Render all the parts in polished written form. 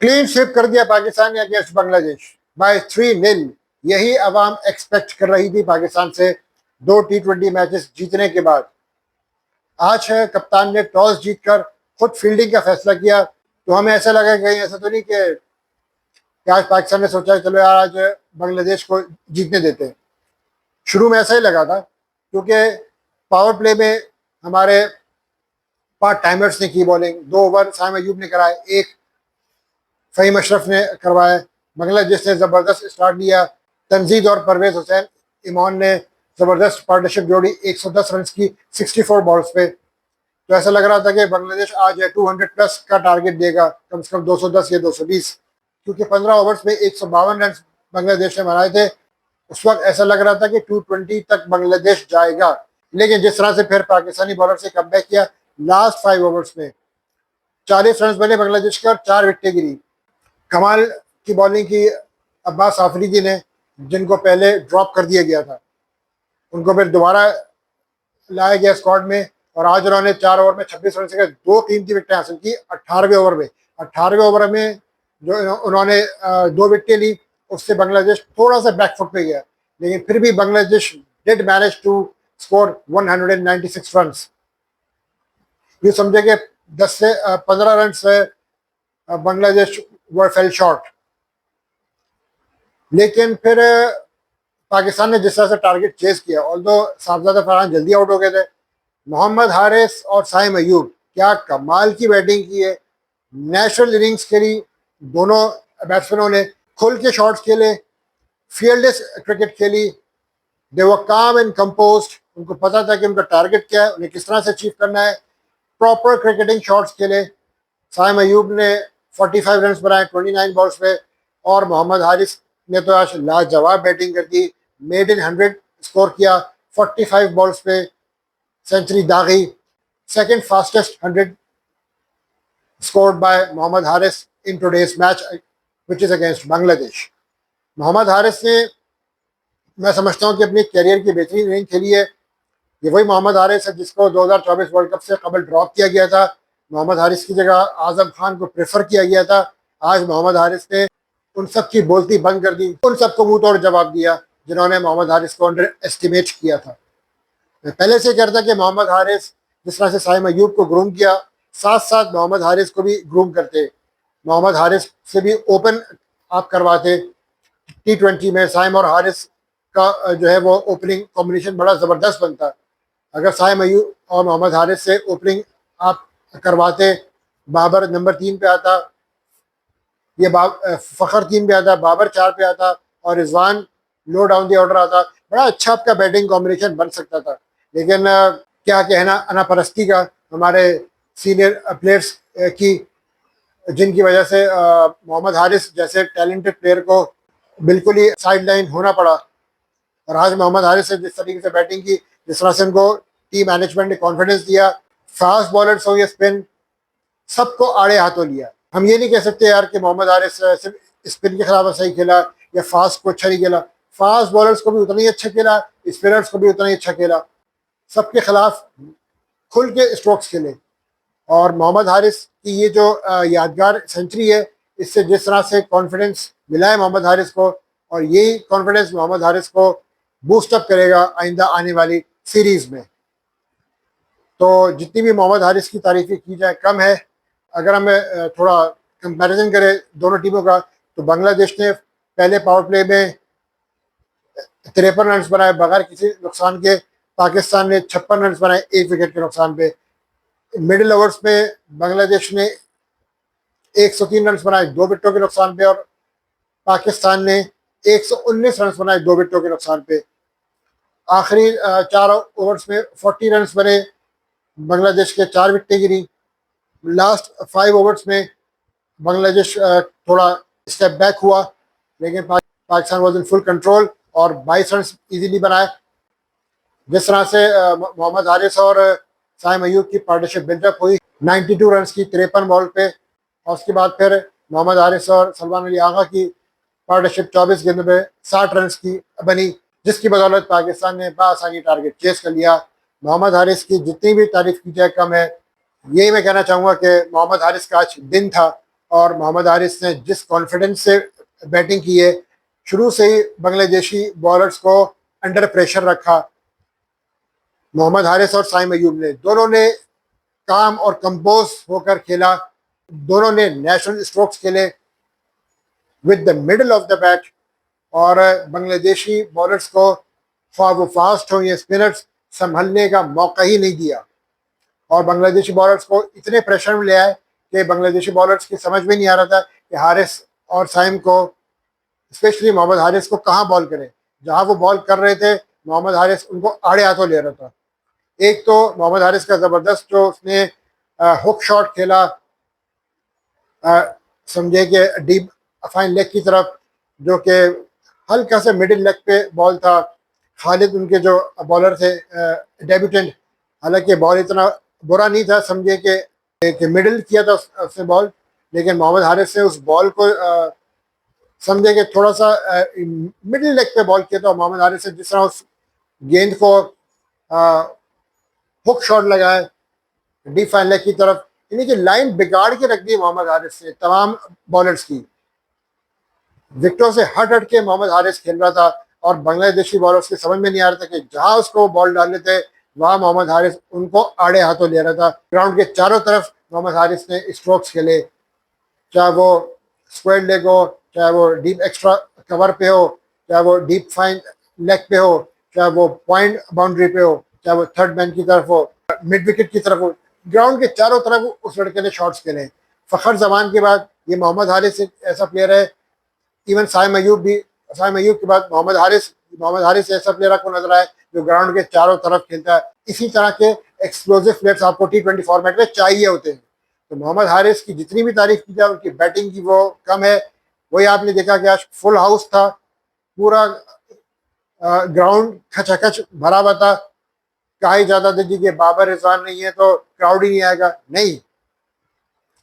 Clean sweep कर दिया पाकिस्तान ने अगेंस्ट बांग्लादेश बाय 3-0। यही अवाम एक्सपेक्ट कर रही थी पाकिस्तान से 2 T20 मैचेस जीतने के बाद। आज है कप्तान ने टॉस जीतकर खुद फील्डिंग का फैसला किया, तो हमें ऐसा लगा कि कहीं ऐसा तो नहीं कि आज पाकिस्तान ने सोचा चलो यार आज बांग्लादेश को जीतने देते हैं। शुरू में ऐसा ही लगा था, क्योंकि पावर प्ले में हमारे पार्ट टाइमर्स ने की बॉलिंग, 2 ओवर साइम अयूब ने कराए, 1 फ़हीम अशरफ ने करवाए। बांग्लादेश ने ज़बरदस्त स्टार्ट लिया, तंजीद और परवेज हुसैन इमान ने ज़बरदस्त पार्टनरशिप जोड़ी 110 रन की 64 बॉल्स पे। तो ऐसा लग रहा था कि बांग्लादेश आज 200 प्लस का टारगेट देगा, कम से कम 210 या 220, क्योंकि 15 ओवर्स में 152 रन बांग्लादेश ने बनाए थे। उस वक्त ऐसा लग रहा था कि 220 तक बांग्लादेश जाएगा, लेकिन जिस तरह से फिर पाकिस्तानी बॉलर से कमबैक किया, लास्ट 5 ओवर्स में 40 रन बने बांग्लादेश के और 4 विकेटें गिरी। कमाल की बॉलिंग की अब्बास आफरीदी ने, जिनको पहले ड्रॉप कर दिया गया था, उनको फिर दोबारा लाया गया स्क्वाड में, और आज उन्होंने 4 ओवर में 26 रन से 2 कीमती विकेटें हासिल की। 18वें ओवर में 18वें ओवर में जो उन्होंने 2 विकेटें ली, उससे बांग्लादेश थोड़ा सा बैकफुट पे गया, लेकिन फिर भी Bangladesh did manage to score 196 run. ये समझे कि 10 से 15 रन से बांग्लादेश वर फेल शॉर्ट। लेकिन फिर पाकिस्तान ने जिस तरह से टारगेट चेस किया, ऑल्दो साहबजादा फरहान जल्दी आउट हो गए थे, मोहम्मद हारिस और साइम अयूब क्या कमाल की बैटिंग की है। नेशनल इनिंग्स खेली दोनों बैट्समैनों ने, खुल के शॉट्स खेले, फील्डलेस क्रिकेट खेली। दे वर काम एंड कंपोज्ड, उनको पता था कि उनका टारगेट क्या है, उन्हें किस तरह से अचीव करना है। प्रॉपर क्रिकेटिंग शॉट्स खेले। साइम अयूब ने 45 रन बनाए 29 बॉल्स पे, और मोहम्मद हारिस ने तो आज लाजवाब बैटिंग कर दी, मेड इन 100 स्कोर किया, 45 बॉल्स पे सेंचुरी दागी। Second fastest 100 scored by Mohammad Haris in today's match which is against Bangladesh. Mohammad Haris ने, मैं समझता हूँ कि अपनी करियर की बेहतरीन इनिंग खेली है। ये वही मोहम्मद हारिस है जिसको 2024 वर्ल्ड कप से कबल ड्रॉप किया गया था। मोहम्मद हारिस की जगह आजम खान को प्रेफर किया गया था। आज मोहम्मद हारिस ने उन सब की बोलती बंद कर दी, उन सबको मुंह तोड़ जवाब दिया जिन्होंने मोहम्मद हारिस को अंडर एस्टिमेट किया था। मैं पहले से कहता कि मोहम्मद हारिस जिस तरह से साइम अयूब को ग्रूम किया, साथ साथ मोहम्मद हारिस को भी ग्रूम करते। मोहम्मद हारिस से भी ओपन आप करवाते। T20 में साइम और हारिस का जो है वो ओपनिंग कॉम्बिनेशन बड़ा ज़बरदस्त बनता। अगर साइम अयूब और मोहम्मद हारिस से ओपनिंग आप करवाते, बाबर नंबर 3 पे आता, ये फ़खर 3 पे आता, बाबर 4 पे आता, और रिजवान लो डाउन द ऑर्डर आता, बड़ा अच्छा आपका बैटिंग कॉम्बिनेशन बन सकता था। लेकिन क्या कहना अनापरस्ती का हमारे सीनियर प्लेयर्स की, जिनकी वजह से मोहम्मद हारिस जैसे टैलेंटेड प्लेयर को बिल्कुल ही साइड लाइन होना पड़ा। और आज मोहम्मद हारिस ने जिस तरीके से बैटिंग की, जिस तरह से उनको टीम मैनेजमेंट ने कॉन्फिडेंस दिया, फास्ट बॉलर्स हो या स्पिन, सबको आड़े हाथों लिया। हम ये नहीं कह सकते यार कि मोहम्मद हारिस सिर्फ स्पिन के खिलाफ सही खेला या फास्ट को अच्छा नहीं खेला। फास्ट बॉलर्स को भी उतना ही अच्छा खेला, स्पिनर्स को भी उतना ही अच्छा खेला, सबके खिलाफ खुल के स्ट्रोक्स खेले। और मोहम्मद हारिस की ये जो यादगार सेंचुरी है, इससे जिस तरह से कॉन्फिडेंस मिला है मोहम्मद हारिस को, और यही कॉन्फिडेंस मोहम्मद हारिस को बूस्ट अप करेगा आइंदा आने वाली सीरीज़ में। तो जितनी भी मोहम्मद हारिस की तारीफ़ें की जाए कम है। अगर हम थोड़ा कंपैरिजन करें दोनों टीमों का, तो बांग्लादेश ने पहले पावर प्ले में 53 रन बनाए बगैर किसी नुकसान के, पाकिस्तान ने 56 रन बनाए 1 विकेट के नुकसान पे। मिडिल ओवर्स में बांग्लादेश ने 103 रन बनाए 2 विकेटों के नुकसान पे, और पाकिस्तान ने 119 रन बनाए 2 विकेटों के नुकसान पे। आखिरी 4 ओवर्स में 40 रन बने, बांग्लादेश के 4 विकेटें गिरी। लास्ट 5 ओवर्स में बांग्लादेश थोड़ा स्टेप बैक हुआ, लेकिन Pakistan was in full control और 22 रन इजीली बनाए। जिस तरह से मोहम्मद हारिस और साइम अयूब की पार्टनरशिप बिल्डअप हुई 92 रन की 53 बॉल पे, और उसके बाद फिर मोहम्मद हारिस और सलमान अली आगा की पार्टनरशिप 24 गेंदों में 60 रन की बनी, जिसकी बदौलत पाकिस्तान ने बआसानी टारगेट चेस कर लिया। मोहम्मद हारिस की जितनी भी तारीफ की जाए कम है। यही मैं कहना चाहूँगा कि मोहम्मद हारिस का आज दिन था, और मोहम्मद हारिस ने जिस कॉन्फिडेंस से बैटिंग की है, शुरू से ही बांग्लादेशी बॉलर्स को अंडर प्रेशर रखा। मोहम्मद हारिस और साइम अयूब ने दोनों ने काम और कंपोज होकर खेला, दोनों ने नेशनल स्ट्रोक्स खेले with the middle of the bat, और बांग्लादेशी बॉलर्स को ख्वाह वो फास्ट हो या स्पिनर्स संभलने का मौका ही नहीं दिया, और बांग्लादेशी बॉलर्स को इतने प्रेशर में ले आए कि बांग्लादेशी बॉलर्स की समझ में नहीं आ रहा था कि हारिस और साइम को, स्पेशली मोहम्मद हारिस को कहाँ बॉल करें। जहाँ वो बॉल कर रहे थे मोहम्मद हारिस उनको आड़े हाथों ले रहा था। एक तो मोहम्मद हारिस का ज़बरदस्त जो उसने हुक शॉट खेला, समझे कि डीप फाइन लेग की तरफ, जो कि हल्का से मिडिल लेग पे बॉल था। खालिद उनके जो बॉलर थे डेब्यूटेंट, हालांकि बॉल इतना बुरा नहीं था, समझे कि मिडिल किया था उसने बॉल, लेकिन मोहम्मद हारिस ने उस बॉल को समझे कि थोड़ा सा मिडिल लेग पे बॉल किया था। मोहम्मद हारिस ने जिस तरह उस गेंद को हुक शॉट लगाए डीप फाइन लेग की तरफ, यानी कि लाइन बिगाड़ के रख दी मोहम्मद हारिस ने तमाम बॉलर्स की। विकेटों से हट हट के मोहम्मद हारिस खेल रहा था, और बांग्लादेशी बॉलर्स के समझ में नहीं आ रहा था कि जहां उसको बॉल डालने थे वहां मोहम्मद हारिस उनको आड़े हाथों ले रहा था। ग्राउंड के चारों तरफ मोहम्मद हारिस ने स्ट्रोक्स खेले, चाहे वो स्क्वायर लेग हो, चाहे वो डीप एक्स्ट्रा कवर पे हो, चाहे वो डीप फाइन लेग पे हो, चाहे वो पॉइंट बाउंड्री पे हो, चाहे वो थर्ड मैन की तरफ हो, मिड विकेट की तरफ हो, ग्राउंड के चारों तरफ उस लड़के ने शॉट्स खेले। फखर जमान के बाद ये मोहम्मद हारिस एक ऐसा प्लेयर है, इवन साइम अयूब भी, साइम अयूब के बाद मोहम्मद हारिस ऐसा प्लेयर आपको नजर आए जो ग्राउंड के चारों तरफ खेलता है। इसी तरह के एक्सप्लोसिव प्लेयर्स आपको T20 फॉर्मेट में चाहिए होते हैं। तो मोहम्मद हारिस की जितनी भी तारीफ की जाए उनकी बैटिंग की वो कम है। वही आपने देखा कि आज फुल हाउस था, पूरा ग्राउंड खचाखच भरा हुआ था। कहा ही जाता था कि बाबर रिजवान नहीं है तो क्राउड ही नहीं आएगा। नहीं,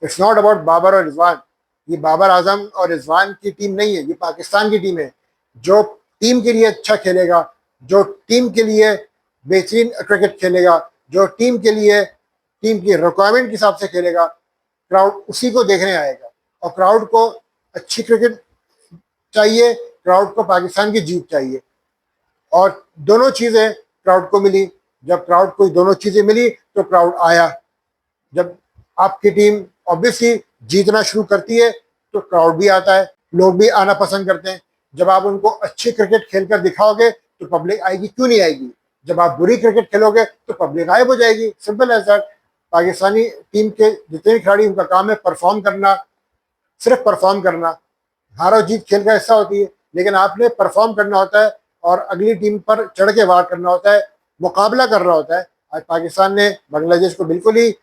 इट्स नॉट अबाउट बाबर और रिजवान। ये बाबर आजम और रिजवान की टीम नहीं है, ये पाकिस्तान की टीम है। जो टीम के लिए अच्छा खेलेगा, जो टीम के लिए बेहतरीन क्रिकेट खेलेगा, जो टीम के लिए टीम की रिक्वायरमेंट के हिसाब से खेलेगा, क्राउड उसी को देखने आएगा। और क्राउड को अच्छी क्रिकेट चाहिए, क्राउड को पाकिस्तान की जीत चाहिए, और दोनों चीज़ें क्राउड को मिली। जब क्राउड को दोनों चीज़ें मिली तो क्राउड आया। जब आपकी टीम ऑब्वियसली जीतना शुरू करती है तो क्राउड भी आता है, लोग भी आना पसंद करते हैं। जब आप उनको अच्छी क्रिकेट खेलकर दिखाओगे तो पब्लिक आएगी, क्यों नहीं आएगी। जब आप बुरी क्रिकेट खेलोगे तो पब्लिक गायब हो जाएगी, simple as that. Pakistani team के जितने भी खिलाड़ी, उनका काम है परफॉर्म करना, सिर्फ परफॉर्म करना। हार और जीत खेल का हिस्सा होती है, लेकिन आपने परफॉर्म करना होता है और अगली टीम पर चढ़ के वार करना होता है, मुकाबला करना होता है। आज पाकिस्तान ने बांग्लादेश को बिल्कुल ही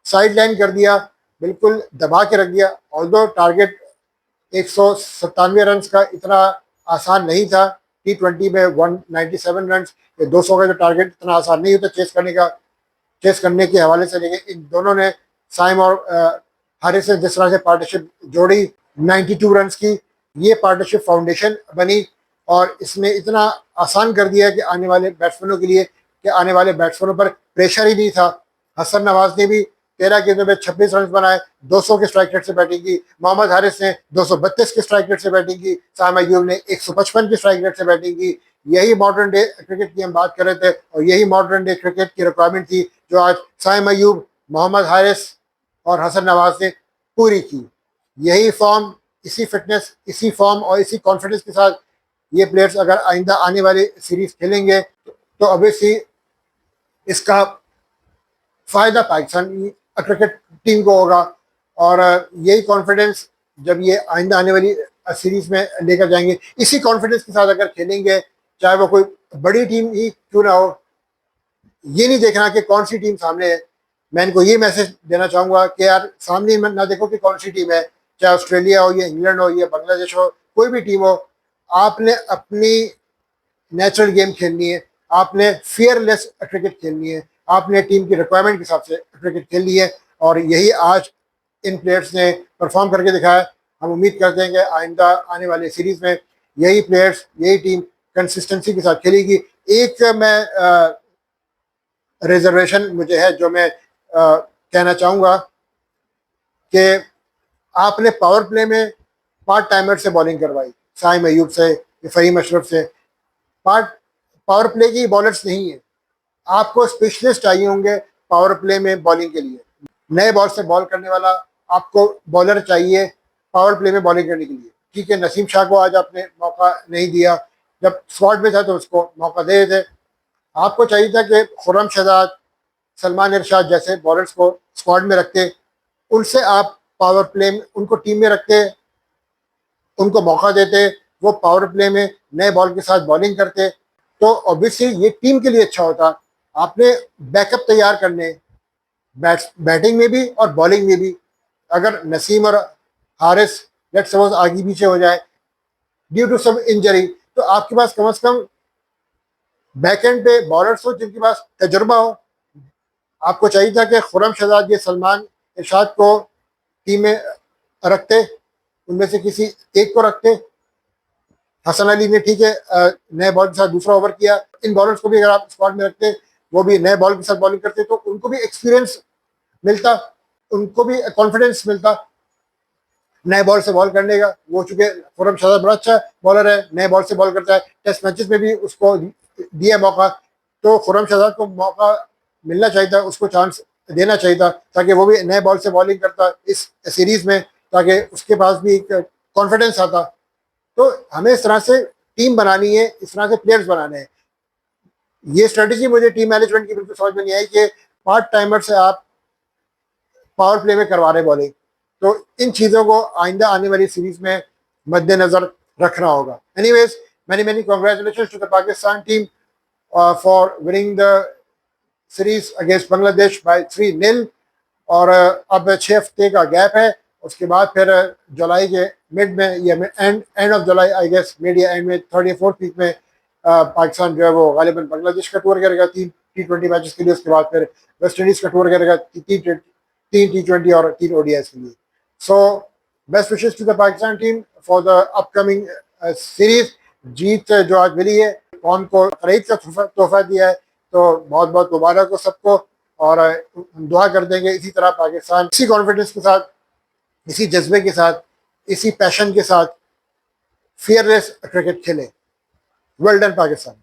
साइड लाइन कर दिया, बिल्कुल दबा के रख दिया। ऑल्दो टारगेट 197 रन का इतना आसान नहीं था। T20 में 197 रन, 200 का जो टारगेट इतना आसान नहीं होता चेस करने के हवाले से। लेकिन इन दोनों ने, साइम और हारिस ने जिस तरह से पार्टनरशिप जोड़ी 92 रन की, ये पार्टनरशिप फाउंडेशन बनी, और इसने इतना आसान कर दिया कि आने वाले बैट्समैनों के लिए, कि आने वाले बैट्समैनों पर प्रेशर ही नहीं था। हसन नवाज ने भी 13 गेंदों में 26 रन बनाए, 200 के स्ट्राइक रेट से बैटिंग की। मोहम्मद हारिस ने 232 के स्ट्राइक रेट से बैटिंग की। साइम अयूब ने 155 के स्ट्राइक रेट से बैटिंग की। यही मॉडर्न डे क्रिकेट की हम बात कर रहे थे, और यही मॉडर्न डे क्रिकेट की रिक्वायरमेंट थी जो आज साइम अयूब, मोहम्मद हारिस और हसन नवाज ने पूरी की। यही फॉर्म, इसी फिटनेस, इसी फॉर्म और इसी कॉन्फिडेंस के साथ ये प्लेयर्स अगर आइंदा आने वाली सीरीज खेलेंगे तो ऑब्वियसली इसका फायदा पाकिस्तान क्रिकेट टीम को होगा। और यही कॉन्फिडेंस जब ये आइंदा आने वाली सीरीज में लेकर जाएंगे, इसी कॉन्फिडेंस के साथ अगर खेलेंगे, चाहे वो कोई बड़ी टीम ही क्यों ना हो। ये नहीं देखना कि कौन सी टीम सामने है। मैं इनको ये मैसेज देना चाहूँगा कि यार सामने ना देखो कि कौन सी टीम है, चाहे ऑस्ट्रेलिया हो, या इंग्लैंड हो, या बांग्लादेश हो, कोई भी टीम हो। आपने अपनी नेचुरल गेम खेलनी है, आपने फियरलेस क्रिकेट खेलनी है, आपने टीम की रिक्वायरमेंट के हिसाब से क्रिकेट खेलनी है। और यही आज इन प्लेयर्स ने परफॉर्म करके दिखाया। हम उम्मीद करते हैं कि आइंदा आने वाले सीरीज में यही प्लेयर्स, यही टीम कंसिस्टेंसी के साथ खेलेगी। एक मैं रिजर्वेशन मुझे है जो मैं कहना चाहूँगा कि आपने पावर प्ले में पार्ट टाइमर से बॉलिंग करवाई, साइम अयूब से, फहीम अशरफ से। पार्ट पावर प्ले की बॉलर्स नहीं है, आपको स्पेशलिस्ट चाहिए होंगे पावर प्ले में बॉलिंग के लिए। नए बॉल से बॉल करने वाला आपको बॉलर चाहिए पावर प्ले में बॉलिंग करने के लिए। ठीक है, नसीम शाह को आज आपने मौका नहीं दिया, जब स्क्वाड में था तो उसको मौका दे थे। आपको चाहिए था कि खुर्रम शहजाद, सलमान इरशाद जैसे बॉलर्स को स्क्वाड में रखते, उनसे आप पावर प्ले में उनको टीम में रखते, उनको मौका देते, वो पावर प्ले में नए बॉल के साथ बॉलिंग करते, तो ऑब्वियसली ये टीम के लिए अच्छा होता। आपने बैकअप तैयार करने, बैटिंग में भी और बॉलिंग में भी। अगर नसीम और हारिस लेट सपोज आगे पीछे हो जाए ड्यू टू सम इंजरी, तो आपके पास कम से कम बैक एंड पे बॉलर्स हो जिनके पास तजुर्बा हो। आपको चाहिए था कि खुर्रम शहजाद, ये सलमान इरशाद को टीम में रखते, उनमें से किसी एक को रखते। हसन अली ने ठीक है नए बॉल के साथ दूसरा ओवर किया, इन बॉलर्स को भी अगर आप स्क्वाड में रखते, वो भी नए बॉल के साथ बॉलिंग करते, तो उनको भी एक्सपीरियंस मिलता, उनको भी कॉन्फिडेंस मिलता नए बॉल से बॉल करने का। वो चूंकि खुर्रम शहजाद बड़ा अच्छा बॉलर है, नए बॉल से बॉल करता है, टेस्ट मैचेस में भी उसको दिया मौका, तो खुर्रम शहजाद को मौका मिलना चाहिए था, उसको चांस देना चाहिए था, ताकि वो भी नए बॉल से बॉलिंग करता इस सीरीज में, ताकि उसके पास भी कॉन्फिडेंस आता। तो हमें इस तरह से टीम बनानी है, इस तरह से प्लेयर्स बनाने हैं। ये स्ट्रेटजी मुझे टीम मैनेजमेंट की बिल्कुल समझ में नहीं आई कि पार्ट टाइमर से आप पावर प्ले में करवा रहे बॉलिंग। तो इन चीज़ों को आइंदा आने वाली सीरीज में मद्देनजर रखना होगा। Anyways, many many congratulation to the Pakistan team for winning the series against Bangladesh by 3-0। और अब 6 हफ्ते का गैप है, उसके बाद फिर जुलाई के मिड में या end of July I guess, mid या एंड में 3rd या 4th वीक में पाकिस्तान जो है वो गालिबन बांग्लादेश का टूर करेगा 3 T20 मैचेस के लिए। उसके बाद फिर वेस्ट इंडीज का टूर करेगा 3 T20 और 3 ODIs के लिए। So best wishes to the Pakistan team for the upcoming series. जीत जो आज मिली है, कौन को खरीद का तोहफा दिया है, तो बहुत बहुत मुबारक हो सबको। और दुआ कर देंगे इसी तरह पाकिस्तान इसी कॉन्फिडेंस के साथ, इसी जज्बे के साथ, इसी पैशन के साथ फियरलेस क्रिकेट खेले। Well done Pakistan.